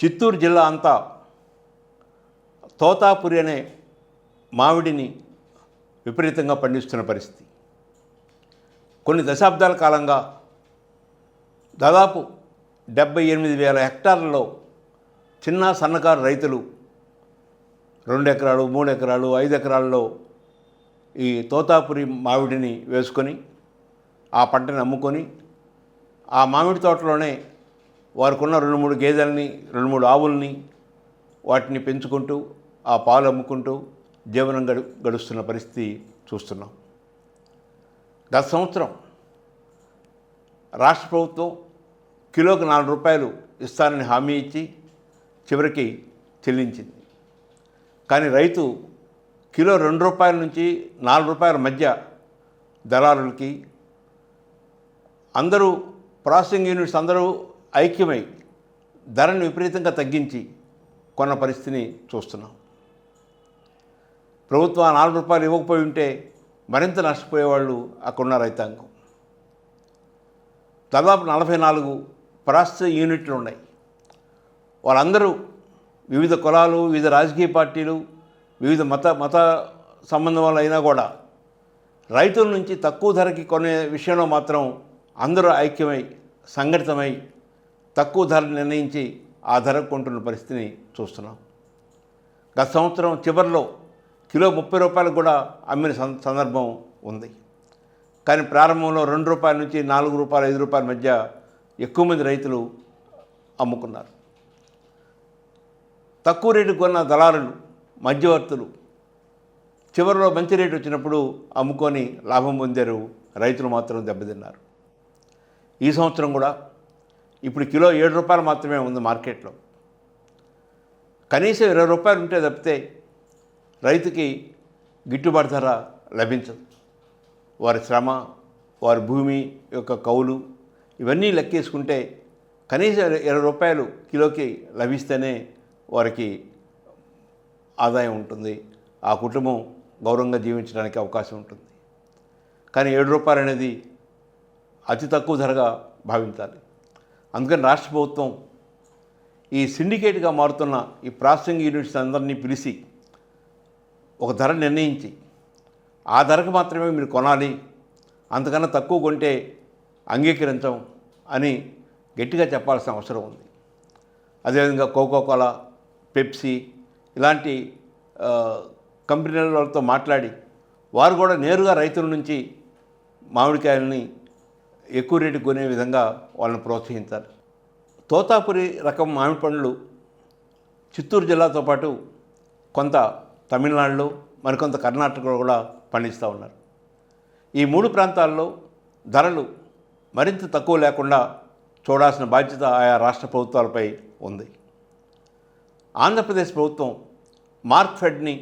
చిత్తూరు జిల్లా అంతా తోతాపురి అనే మామిడిని విపరీతంగా పండిస్తున్న పరిస్థితి. కొన్ని దశాబ్దాల కాలంగా దాదాపు 78,000 హెక్టార్లలో చిన్న సన్నకారు రైతులు 2 ఎకరాలు 3 ఎకరాలు 5 ఎకరాల్లో ఈ తోతాపురి మామిడిని వేసుకొని ఆ పంటని అమ్ముకొని ఆ మామిడి తోటలోనే వారికున్న 2-3 గేదెలని 2-3 ఆవుల్ని వాటిని పెంచుకుంటూ ఆ పాలు అమ్ముకుంటూ జీవనం గడుస్తున్న పరిస్థితి చూస్తున్నాం. గత సంవత్సరం రాష్ట్ర ప్రభుత్వం కిలోకి 4 రూపాయలు ఇస్తానని హామీ ఇచ్చి చివరికి చెల్లించింది. కానీ రైతు కిలో 2 రూపాయల నుంచి 4 రూపాయల మధ్య దళారులకి అందరూ ప్రాసెసింగ్ యూనిట్స్ అందరూ ఐక్యమై ధరను విపరీతంగా తగ్గించి కొన్న పరిస్థితిని చూస్తున్నాం. ప్రభుత్వం 4 రూపాయలు ఇవ్వకపోయి ఉంటే మరింత నష్టపోయేవాళ్ళు అక్కడున్న రైతాంగం. దాదాపు 44 ప్రాసెసింగ్ యూనిట్లు ఉన్నాయి. వాళ్ళందరూ వివిధ కులాలు, వివిధ రాజకీయ పార్టీలు, వివిధ మత సంబంధం వల్ల అయినా కూడా రైతుల నుంచి తక్కువ ధరకి కొనే విషయంలో మాత్రం అందరూ ఐక్యమై సంఘటితమై తక్కువ ధర నిర్ణయించి ఆ ధరకు కొంటున్న పరిస్థితిని చూస్తున్నాం. గత సంవత్సరం చివరిలో కిలో 30 రూపాయలకు కూడా అమ్మిన సందర్భం ఉంది. కానీ ప్రారంభంలో 2 రూపాయల నుంచి 4 రూపాయలు 5 రూపాయల మధ్య ఎక్కువ మంది రైతులు అమ్ముకున్నారు. తక్కువ రేటు కొన్న దళారులు, మధ్యవర్తులు చివరిలో మంచి రేటు వచ్చినప్పుడు అమ్ముకొని లాభం పొందారు. రైతులు మాత్రం దెబ్బతిన్నారు. ఈ సంవత్సరం కూడా ఇప్పుడు కిలో 7 రూపాయలు మాత్రమే ఉంది మార్కెట్లో. కనీసం 20 రూపాయలు ఉంటే తప్పితే రైతుకి గిట్టుబాటు ధర లభించదు. వారి శ్రమ, వారి భూమి యొక్క కౌలు ఇవన్నీ లెక్కేసుకుంటే కనీసం 20 రూపాయలు కిలోకి లభిస్తేనే వారికి ఆదాయం ఉంటుంది. ఆ కుటుంబం గౌరవంగా జీవించడానికి అవకాశం ఉంటుంది. కానీ 7 రూపాయలు అనేది అతి తక్కువ ధరగా భావించాలి. అందుకని రాష్ట్ర ప్రభుత్వం ఈ సిండికేట్గా మారుతున్న ఈ ప్రాసెసింగ్ యూనిట్స్ అందరినీ పిలిచి ఒక ధర నిర్ణయించి ఆ ధరకు మాత్రమే మీరు కొనాలి, అంతకన్నా తక్కువ కొంటే అంగీకరించం అని గట్టిగా చెప్పాల్సిన అవసరం ఉంది. అదేవిధంగా కోకోకోలా, పెప్సీ ఇలాంటి కంపెనీలతో మాట్లాడి వారు కూడా నేరుగా రైతుల నుంచి మామిడికాయలని ఎక్కువ రేటు కొనే విధంగా వాళ్ళని ప్రోత్సహించాలి. తోతాపురి రకం మామిడి పండ్లు చిత్తూరు జిల్లాతో పాటు కొంత తమిళనాడులో, మరికొంత కర్ణాటకలో కూడా పండిస్తూ ఉన్నారు. ఈ 3 ప్రాంతాల్లో ధరలు మరింత తక్కువ లేకుండా చూడాల్సిన బాధ్యత ఆయా రాష్ట్ర ప్రభుత్వాలపై ఉంది. ఆంధ్రప్రదేశ్ ప్రభుత్వం మార్క్ఫెడ్ని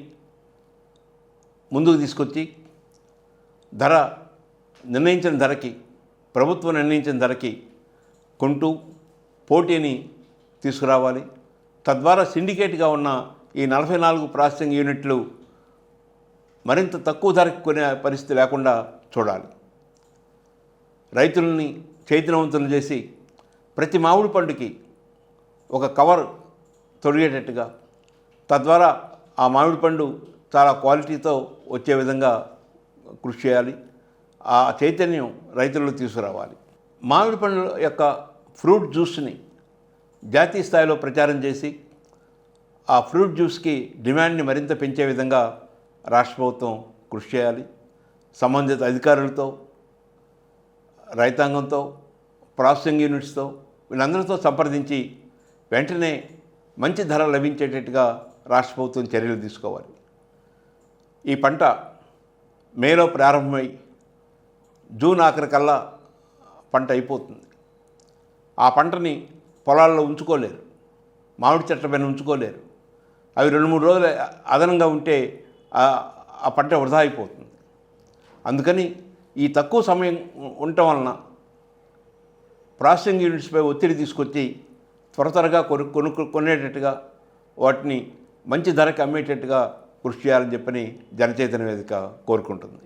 ముందుకు తీసుకొచ్చి ధర నిర్ణయించిన ధరకి, ప్రభుత్వం నిర్ణయించిన ధరకి కొంటూ పోటీని తీసుకురావాలి. తద్వారా సిండికేట్గా ఉన్న ఈ 44 ప్రాసెసింగ్ యూనిట్లు మరింత తక్కువ ధరకి కొనే పరిస్థితి లేకుండా చూడాలి. రైతులని చైతన్యవంతులు చేసి ప్రతి మామిడి పండుకి ఒక కవర్ తొడిగేటట్టుగా, తద్వారా ఆ మామిడి పండు చాలా క్వాలిటీతో వచ్చే విధంగా కృషి చేయాలి. ఆ చైతన్యం రైతుల్లో తీసుకురావాలి. మామిడి పండ్ల యొక్క ఫ్రూట్ జ్యూస్ని జాతీయ స్థాయిలో ప్రచారం చేసి ఆ ఫ్రూట్ జ్యూస్కి డిమాండ్ని మరింత పెంచే విధంగా రాష్ట్ర ప్రభుత్వం కృషి చేయాలి. సంబంధిత అధికారులతో, రైతాంగంతో, ప్రాసెసింగ్ యూనిట్స్తో వీళ్ళందరితో సంప్రదించి వెంటనే మంచి ధర లభించేటట్టుగా రాష్ట్ర ప్రభుత్వం చర్యలు తీసుకోవాలి. ఈ పంట మేలో ప్రారంభమై జూన్ ఆఖరికల్లా పంట అయిపోతుంది. ఆ పంటని పొలాల్లో ఉంచుకోలేరు, మామిడి చెట్ల పైన ఉంచుకోలేరు. అవి 2-3 రోజులు అదనంగా ఉంటే ఆ పంట వృధా అయిపోతుంది. అందుకని ఈ తక్కువ సమయం ఉండటం వలన ప్రాసెసింగ్ యూనిట్స్పై ఒత్తిడి తీసుకొచ్చి త్వరగా కొనేటట్టుగా, వాటిని మంచి ధరకు అమ్మేటట్టుగా కృషి చేయాలని చెప్పని జనచైతన్య వేదిక కోరుకుంటుంది.